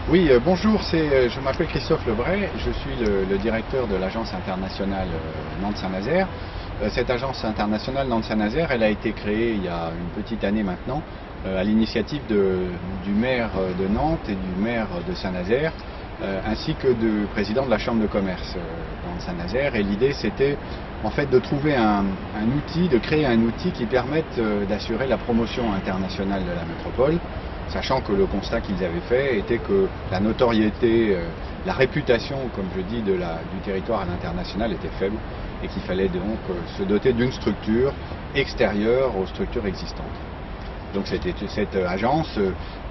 Oui, bonjour, je m'appelle Christophe Lebray, je suis le directeur de l'agence internationale Nantes-Saint-Nazaire. Cette agence internationale Nantes-Saint-Nazaire, elle a été créée il y a une petite année maintenant, à l'initiative du maire de Nantes et du maire de Saint-Nazaire, ainsi que du président de la chambre de commerce Nantes-Saint-Nazaire. Et l'idée, c'était en fait de trouver un outil, de créer un outil qui permette d'assurer la promotion internationale de la métropole, sachant que le constat qu'ils avaient fait était que la notoriété, la réputation, comme je dis, du territoire à l'international était faible et qu'il fallait donc se doter d'une structure extérieure aux structures existantes. Donc c'était cette agence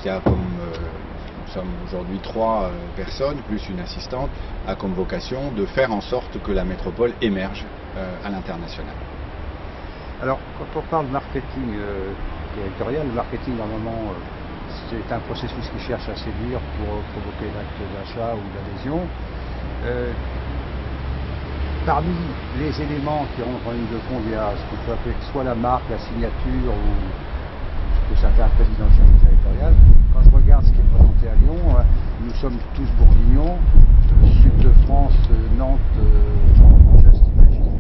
qui a comme, nous sommes aujourd'hui 3 personnes, plus une assistante, a comme vocation de faire en sorte que la métropole émerge à l'international. Alors, quand on parle de marketing territorial, le marketing, normalement, c'est un processus qui cherche à séduire pour provoquer l'acte d'achat ou d'adhésion. Parmi les éléments qui rentrent en ligne de compte, il y a ce qu'on peut appeler soit la marque, la signature ou ce que certains appellent l'identité territoriale. Quand je regarde ce qui est présenté à Lyon, nous sommes tous bourguignons, sud de France, Nantes, just imagine.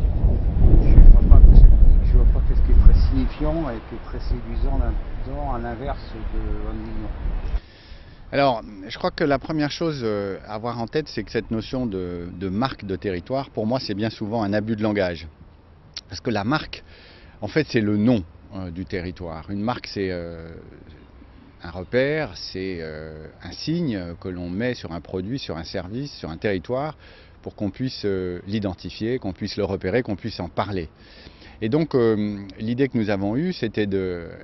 Je suis franchement un peu sceptique, je ne vois pas qu'est-ce qui est très signifiant et qui est très séduisant à l'inverse de Lyon. Alors, je crois que la première chose à avoir en tête, c'est que cette notion de marque de territoire, pour moi, c'est bien souvent un abus de langage. Parce que la marque, en fait, c'est le nom du territoire. Une marque, c'est un repère, c'est un signe que l'on met sur un produit, sur un service, sur un territoire, pour qu'on puisse l'identifier, qu'on puisse le repérer, qu'on puisse en parler. Et donc l'idée que nous avons eue, c'était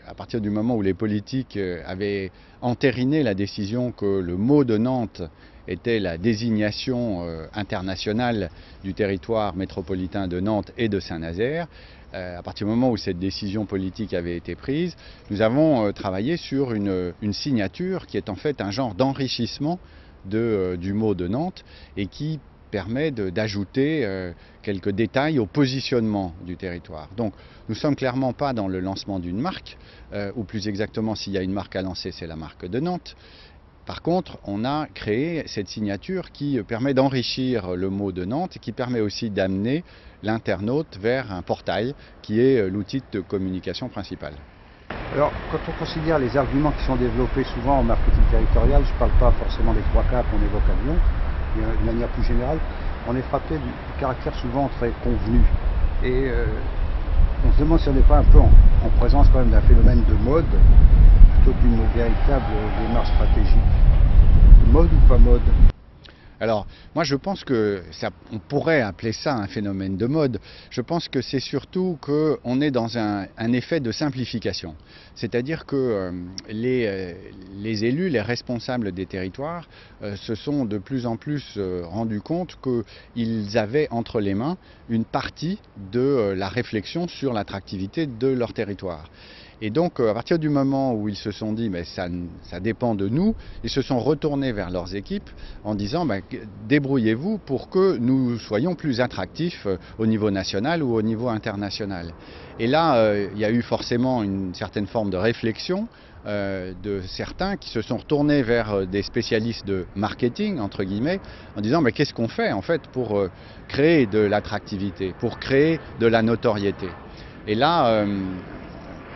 à partir du moment où les politiques avaient entériné la décision que le mot de Nantes était la désignation internationale du territoire métropolitain de Nantes et de Saint-Nazaire, à partir du moment où cette décision politique avait été prise, nous avons travaillé sur une signature qui est en fait un genre d'enrichissement du mot de Nantes et qui permet d'ajouter quelques détails au positionnement du territoire. Donc nous ne sommes clairement pas dans le lancement d'une marque, ou plus exactement s'il y a une marque à lancer, c'est la marque de Nantes. Par contre, on a créé cette signature qui permet d'enrichir le mot de Nantes et qui permet aussi d'amener l'internaute vers un portail qui est l'outil de communication principal. Alors, quand on considère les arguments qui sont développés souvent en marketing territorial, je ne parle pas forcément des 3 cas qu'on évoque à Lyon, mais de manière plus générale, on est frappé du caractère souvent très convenu. Et on se demande si on n'est pas un peu en présence quand même d'un phénomène de mode, plutôt qu'une véritable démarche stratégique. Mode ou pas mode? Alors, moi je pense on pourrait appeler ça un phénomène de mode. Je pense que c'est surtout qu'on est dans un effet de simplification. C'est-à-dire que les élus, les responsables des territoires, se sont de plus en plus rendus compte qu'ils avaient entre les mains une partie de la réflexion sur l'attractivité de leur territoire. Et donc, à partir du moment où ils se sont dit mais ça dépend de nous, ils se sont retournés vers leurs équipes en disant débrouillez-vous pour que nous soyons plus attractifs au niveau national ou au niveau international. Et là, il y a eu forcément une certaine forme de réflexion de certains qui se sont retournés vers des spécialistes de marketing, entre guillemets, en disant mais qu'est-ce qu'on fait en fait pour créer de l'attractivité, pour créer de la notoriété. Et là,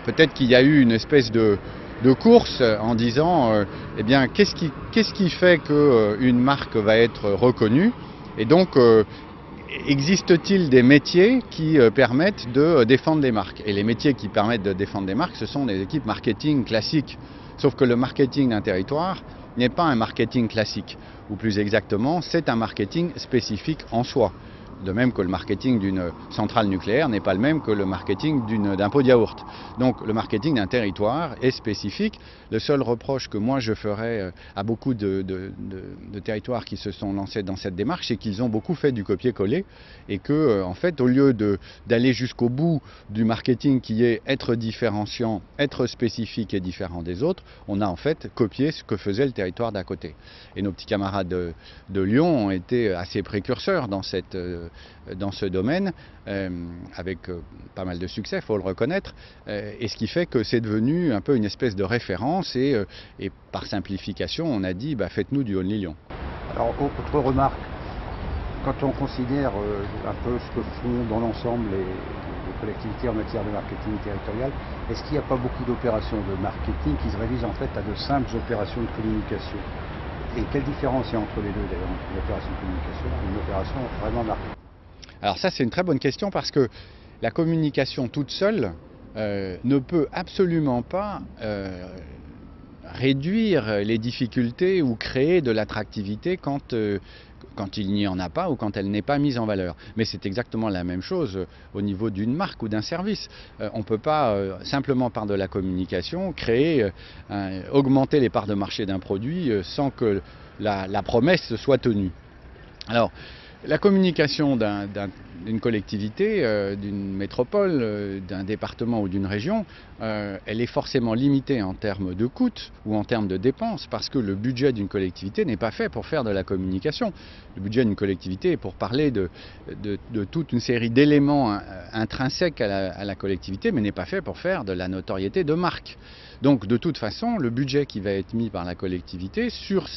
peut-être qu'il y a eu une espèce de course en disant eh bien qu'est-ce qui fait qu'une marque va être reconnue, et donc existe-t-il des métiers qui permettent de défendre les marques? Et les métiers qui permettent de défendre des marques, ce sont des équipes marketing classiques. Sauf que le marketing d'un territoire n'est pas un marketing classique, ou plus exactement, c'est un marketing spécifique en soi. De même que le marketing d'une centrale nucléaire n'est pas le même que le marketing d'un pot de yaourt. Donc le marketing d'un territoire est spécifique. Le seul reproche que moi je ferais à beaucoup de territoires qui se sont lancés dans cette démarche, c'est qu'ils ont beaucoup fait du copier-coller et que, en fait, au lieu d'aller jusqu'au bout du marketing qui est être différenciant, être spécifique et différent des autres, on a en fait copié ce que faisait le territoire d'à côté. Et nos petits camarades de Lyon ont été assez précurseurs dans cette dans ce domaine, avec pas mal de succès, il faut le reconnaître, et ce qui fait que c'est devenu un peu une espèce de référence, et par simplification, on a dit faites-nous du Only Lyon. Alors, autre remarque, quand on considère un peu ce que font dans l'ensemble les collectivités en matière de marketing territorial, est-ce qu'il n'y a pas beaucoup d'opérations de marketing qui se réduisent en fait à de simples opérations de communication? Et quelle différence il y a entre les deux d'ailleurs, entre une opération de communication et une opération vraiment marketing? Alors ça, c'est une très bonne question, parce que la communication toute seule ne peut absolument pas réduire les difficultés ou créer de l'attractivité quand il n'y en a pas ou quand elle n'est pas mise en valeur. Mais c'est exactement la même chose au niveau d'une marque ou d'un service. On ne peut pas simplement par de la communication augmenter les parts de marché d'un produit sans que la promesse soit tenue. Alors, la communication d'une collectivité, d'une métropole, d'un département ou d'une région, elle est forcément limitée en termes de coûts ou en termes de dépenses, parce que le budget d'une collectivité n'est pas fait pour faire de la communication. Le budget d'une collectivité est pour parler de toute une série d'éléments intrinsèques à la collectivité, mais n'est pas fait pour faire de la notoriété de marque. Donc de toute façon, le budget qui va être mis par la collectivité sur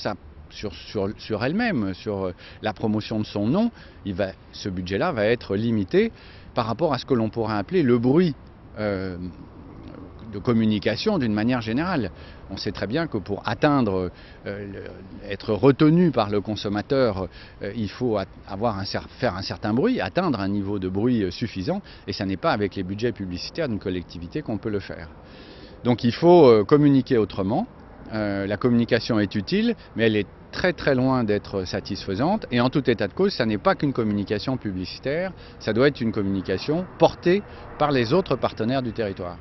elle-même, sur la promotion de son nom, ce budget-là va être limité par rapport à ce que l'on pourrait appeler le bruit de communication d'une manière générale. On sait très bien que pour être retenu par le consommateur, il faut faire un certain bruit, atteindre un niveau de bruit suffisant, et ça n'est pas avec les budgets publicitaires d'une collectivité qu'on peut le faire. Donc il faut communiquer autrement. La communication est utile, mais elle est très très loin d'être satisfaisante, et en tout état de cause, ça n'est pas qu'une communication publicitaire, ça doit être une communication portée par les autres partenaires du territoire.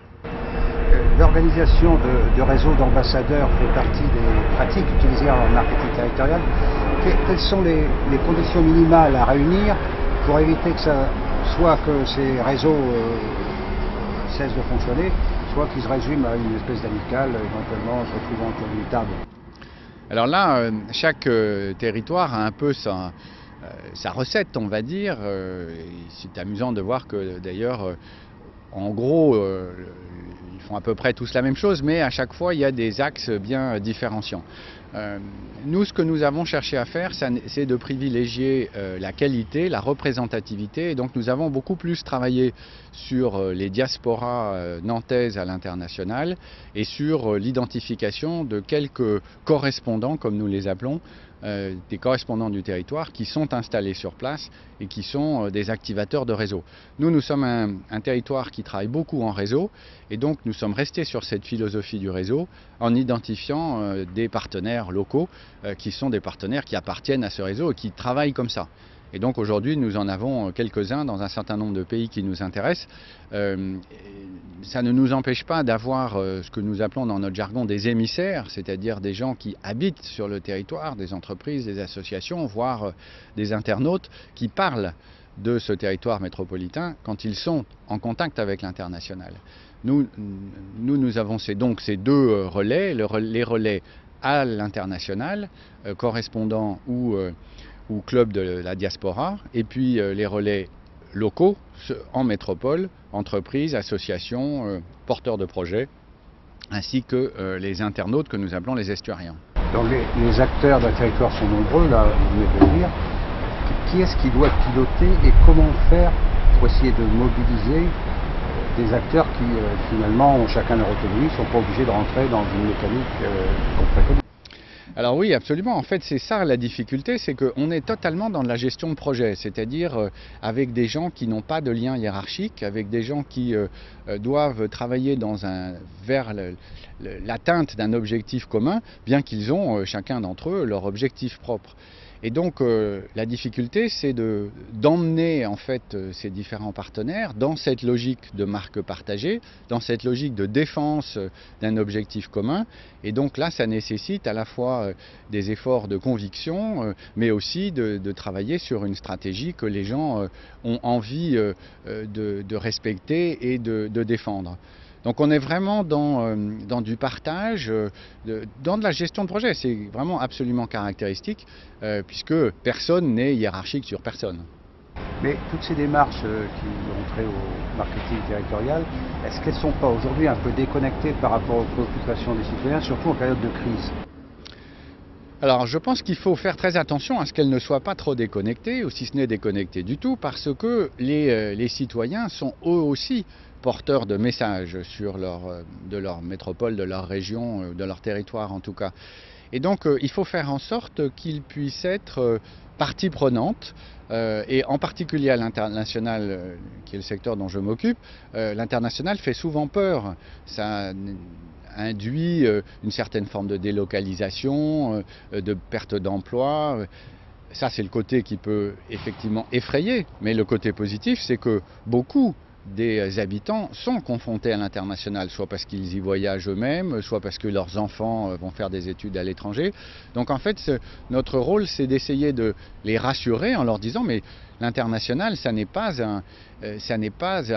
L'organisation de réseaux d'ambassadeurs fait partie des pratiques utilisées en marketing territorial. Quelles sont les conditions minimales à réunir pour éviter que ces réseaux cessent de fonctionner, soit qu'ils se résument à une espèce d'amicale, éventuellement se retrouvant autour d'une table? Alors là, chaque territoire a un peu sa recette, on va dire. C'est amusant de voir que d'ailleurs, en gros, ils font à peu près tous la même chose, mais à chaque fois, il y a des axes bien différenciants. Nous, ce que nous avons cherché à faire, c'est de privilégier la qualité, la représentativité. Et donc nous avons beaucoup plus travaillé sur les diasporas nantaises à l'international et sur l'identification de quelques correspondants, comme nous les appelons, des correspondants du territoire qui sont installés sur place et qui sont des activateurs de réseau. Nous sommes un territoire qui travaille beaucoup en réseau, et donc nous sommes restés sur cette philosophie du réseau en identifiant des partenaires locaux qui sont des partenaires qui appartiennent à ce réseau et qui travaillent comme ça. Et donc aujourd'hui, nous en avons quelques-uns dans un certain nombre de pays qui nous intéressent. Ça ne nous empêche pas d'avoir ce que nous appelons dans notre jargon des émissaires, c'est-à-dire des gens qui habitent sur le territoire, des entreprises, des associations, voire des internautes qui parlent de ce territoire métropolitain quand ils sont en contact avec l'international. Nous avons donc ces deux relais, les relais à l'international, correspondants ou club de la diaspora, et puis les relais locaux en métropole, entreprises, associations, porteurs de projets, ainsi que les internautes que nous appelons les estuariens. Donc les acteurs d'un territoire sont nombreux, là vous venez de le dire. Qui est-ce qui doit piloter et comment faire pour essayer de mobiliser des acteurs qui finalement ont chacun leur autonomie, ne sont pas obligés de rentrer dans une mécanique qu'on préconise? Alors oui, absolument. En fait, c'est ça la difficulté, c'est qu'on est totalement dans de la gestion de projet, c'est-à-dire avec des gens qui n'ont pas de lien hiérarchique, avec des gens qui doivent travailler vers l'atteinte d'un objectif commun, bien qu'ils ont chacun d'entre eux leur objectif propre. Et donc la difficulté, c'est d'emmener en fait ces différents partenaires dans cette logique de marque partagée, dans cette logique de défense d'un objectif commun. Et donc là, ça nécessite à la fois des efforts de conviction, mais aussi de travailler sur une stratégie que les gens ont envie de respecter et de défendre. Donc on est vraiment dans du partage, dans de la gestion de projet. C'est vraiment absolument caractéristique, puisque personne n'est hiérarchique sur personne. Mais toutes ces démarches qui ont trait au marketing territorial, est-ce qu'elles ne sont pas aujourd'hui un peu déconnectées par rapport aux préoccupations des citoyens, surtout en période de crise? Alors je pense qu'il faut faire très attention à ce qu'elles ne soient pas trop déconnectées, ou si ce n'est déconnectées du tout, parce que les citoyens sont eux aussi porteurs de messages de leur métropole, de leur région, de leur territoire en tout cas. Et donc il faut faire en sorte qu'ils puissent être partie prenante, et en particulier à l'international, qui est le secteur dont je m'occupe. L'international fait souvent peur. Ça induit une certaine forme de délocalisation, de perte d'emploi. Ça, c'est le côté qui peut effectivement effrayer, mais le côté positif, c'est que beaucoup des habitants sont confrontés à l'international, soit parce qu'ils y voyagent eux-mêmes, soit parce que leurs enfants vont faire des études à l'étranger. Donc en fait, notre rôle, c'est d'essayer de les rassurer en leur disant mais l'international, ça n'est pas un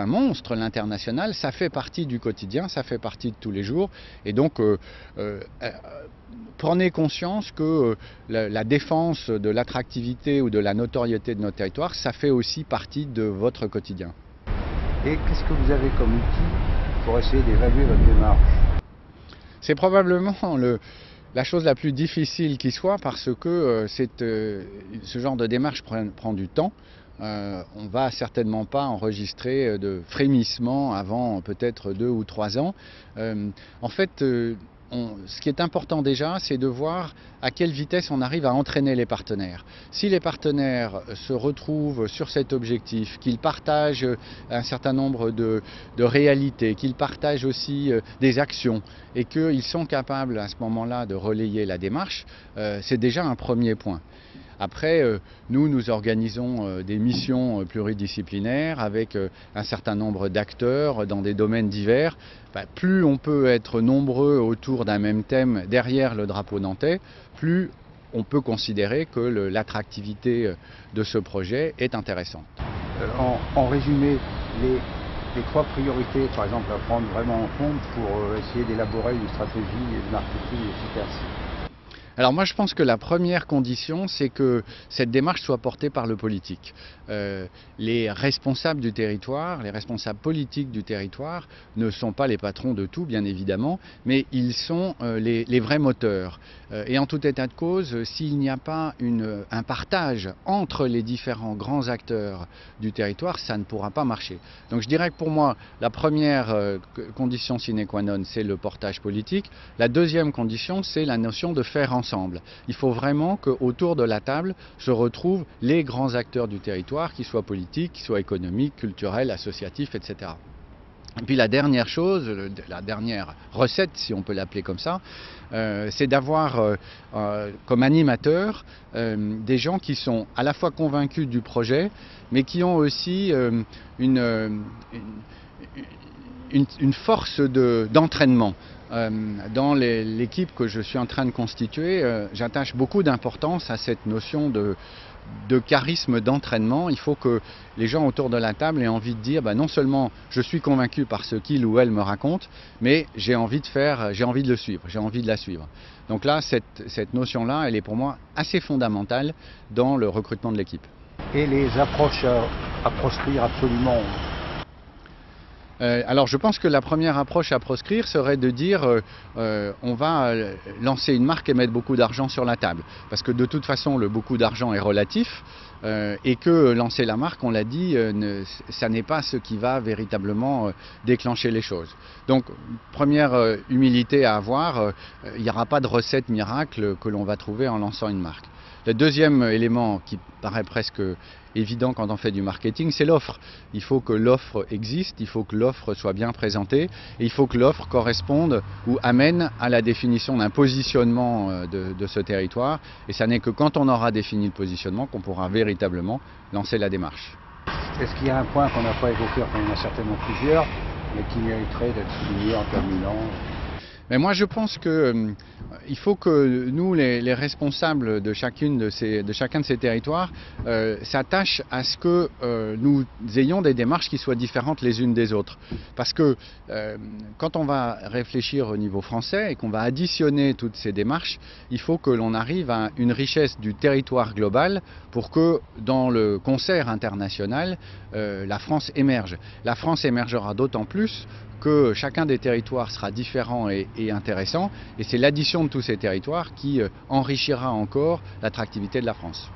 monstre, l'international, ça fait partie du quotidien, ça fait partie de tous les jours. Et donc, prenez conscience que la défense de l'attractivité ou de la notoriété de notre territoire, ça fait aussi partie de votre quotidien. Et qu'est-ce que vous avez comme outil pour essayer d'évaluer votre démarche? C'est probablement la chose la plus difficile qui soit, parce que ce genre de démarche prend du temps. On ne va certainement pas enregistrer de frémissements avant peut-être 2 ou 3 ans. En fait, ce qui est important déjà, c'est de voir à quelle vitesse on arrive à entraîner les partenaires. Si les partenaires se retrouvent sur cet objectif, qu'ils partagent un certain nombre de réalités, qu'ils partagent aussi des actions, et qu'ils sont capables à ce moment-là de relayer la démarche, c'est déjà un premier point. Après, nous organisons des missions pluridisciplinaires avec un certain nombre d'acteurs dans des domaines divers. Plus on peut être nombreux autour d'un même thème derrière le drapeau nantais, plus on peut considérer que l'attractivité de ce projet est intéressante. En résumé, les 3 priorités, par exemple, à prendre vraiment en compte pour essayer d'élaborer une stratégie de marketing efficace. Alors moi je pense que la première condition, c'est que cette démarche soit portée par le politique. Les responsables du territoire, les responsables politiques du territoire ne sont pas les patrons de tout, bien évidemment, mais ils sont les vrais moteurs. Et en tout état de cause, s'il n'y a pas un partage entre les différents grands acteurs du territoire, ça ne pourra pas marcher. Donc je dirais que pour moi, la première condition sine qua non, c'est le portage politique. La deuxième condition, c'est la notion de faire ensemble. Il faut vraiment qu'autour de la table se retrouvent les grands acteurs du territoire, qu'ils soient politiques, qu'ils soient économiques, culturels, associatifs, etc. Et puis la dernière chose, la dernière recette, si on peut l'appeler comme ça, c'est d'avoir comme animateurs des gens qui sont à la fois convaincus du projet, mais qui ont aussi une force d'entraînement. Dans l'équipe que je suis en train de constituer, j'attache beaucoup d'importance à cette notion de charisme, d'entraînement. Il faut que les gens autour de la table aient envie de dire non seulement je suis convaincu par ce qu'il ou elle me raconte, mais j'ai envie de le suivre, j'ai envie de la suivre. Donc là, cette notion-là, elle est pour moi assez fondamentale dans le recrutement de l'équipe. Et les approches à proscrire absolument? Alors je pense que la première approche à proscrire serait de dire on va lancer une marque et mettre beaucoup d'argent sur la table. Parce que de toute façon le beaucoup d'argent est relatif et que lancer la marque, on l'a dit, ça n'est pas ce qui va véritablement déclencher les choses. Donc première humilité à avoir, il n'y aura pas de recette miracle que l'on va trouver en lançant une marque. Le deuxième élément qui paraît presque évident quand on fait du marketing, c'est l'offre. Il faut que l'offre existe, il faut que l'offre soit bien présentée et il faut que l'offre corresponde ou amène à la définition d'un positionnement de ce territoire. Et ça n'est que quand on aura défini le positionnement qu'on pourra véritablement lancer la démarche. Est-ce qu'il y a un point qu'on n'a pas évoqué, enfin il y en a certainement plusieurs, mais qui mériterait d'être souligné en terminant? Mais moi je pense qu'il faut que nous, les responsables de chacun de ces territoires, s'attachent à ce que nous ayons des démarches qui soient différentes les unes des autres. Parce que quand on va réfléchir au niveau français et qu'on va additionner toutes ces démarches, il faut que l'on arrive à une richesse du territoire global pour que dans le concert international, la France émerge. La France émergera d'autant plus que chacun des territoires sera différent et intéressant, et c'est l'addition de tous ces territoires qui enrichira encore l'attractivité de la France.